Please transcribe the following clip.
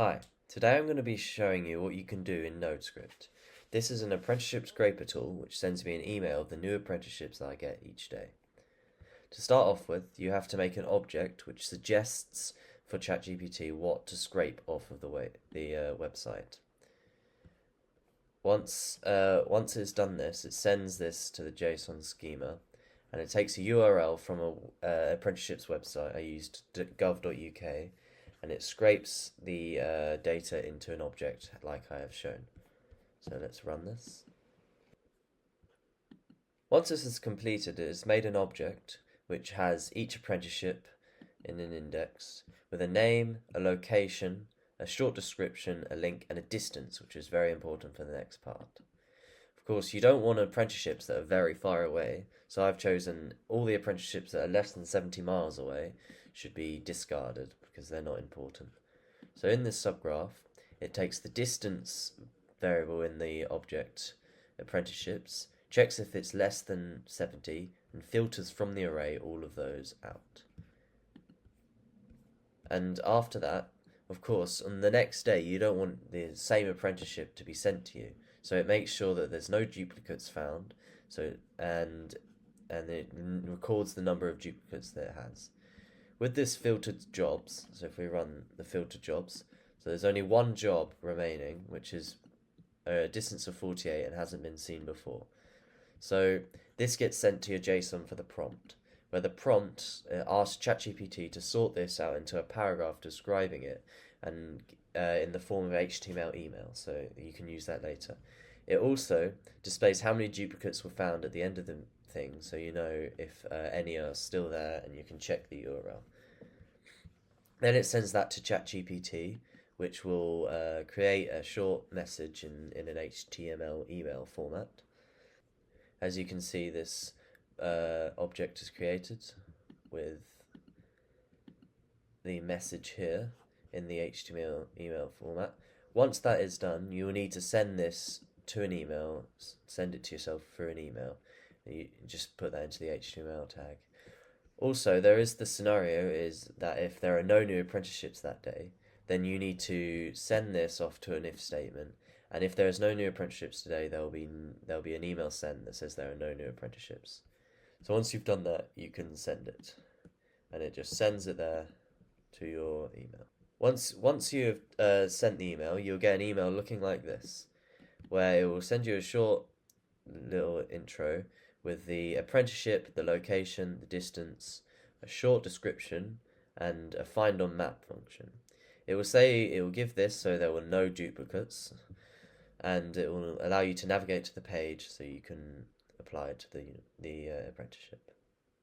Hi, today I'm going to be showing you what you can do in NodeScript. This is an apprenticeship scraper tool which sends me an email of the new apprenticeships that I get each day. To start off with, you have to make an object which suggests for ChatGPT what to scrape off of the website. Once it's done this, it sends this to the JSON schema, and it takes a URL from a apprenticeship's website. I used gov.uk, and it scrapes the data into an object like I have shown. So let's run this. Once this is completed, it has made an object which has each apprenticeship in an index with a name, a location, a short description, a link, and a distance, which is very important for the next part. Of course, you don't want apprenticeships that are very far away, so I've chosen all the apprenticeships that are less than 70 miles away should be discarded because they're not important. So in this subgraph, it takes the distance variable in the object apprenticeships, checks if it's less than 70, and filters from the array all of those out. And after that, of course, on the next day, you don't want the same apprenticeship to be sent to you. So it makes sure that there's no duplicates found. And it records the number of duplicates that it has. With this filtered jobs, so if we run the filtered jobs, so there's only one job remaining, which is a distance of 48 and hasn't been seen before. So this gets sent to your JSON for the prompt, where the prompt asks ChatGPT to sort this out into a paragraph describing it, and in the form of HTML email, so you can use that later. It also displays how many duplicates were found at the end of the thing, so you know if any are still there, and you can check the URL. Then it sends that to ChatGPT, which will create a short message in an HTML email format. As you can see, this object is created with the message here in the HTML email format. Once that is done, you will need to send this to an email, send it to yourself through an email. You just put that into the HTML tag. Also, there is the scenario is that if there are no new apprenticeships that day, then you need to send this off to an if statement. And if there is no new apprenticeships today, there'll be an email sent that says there are no new apprenticeships. So once you've done that, you can send it, and it just sends it there to your email. Once you've sent the email, you'll get an email looking like this, where it will send you a short little intro with the apprenticeship, the location, the distance, a short description, and a find on map function. It will give this so there were no duplicates, and it will allow you to navigate to the page so you can apply it to the apprenticeship.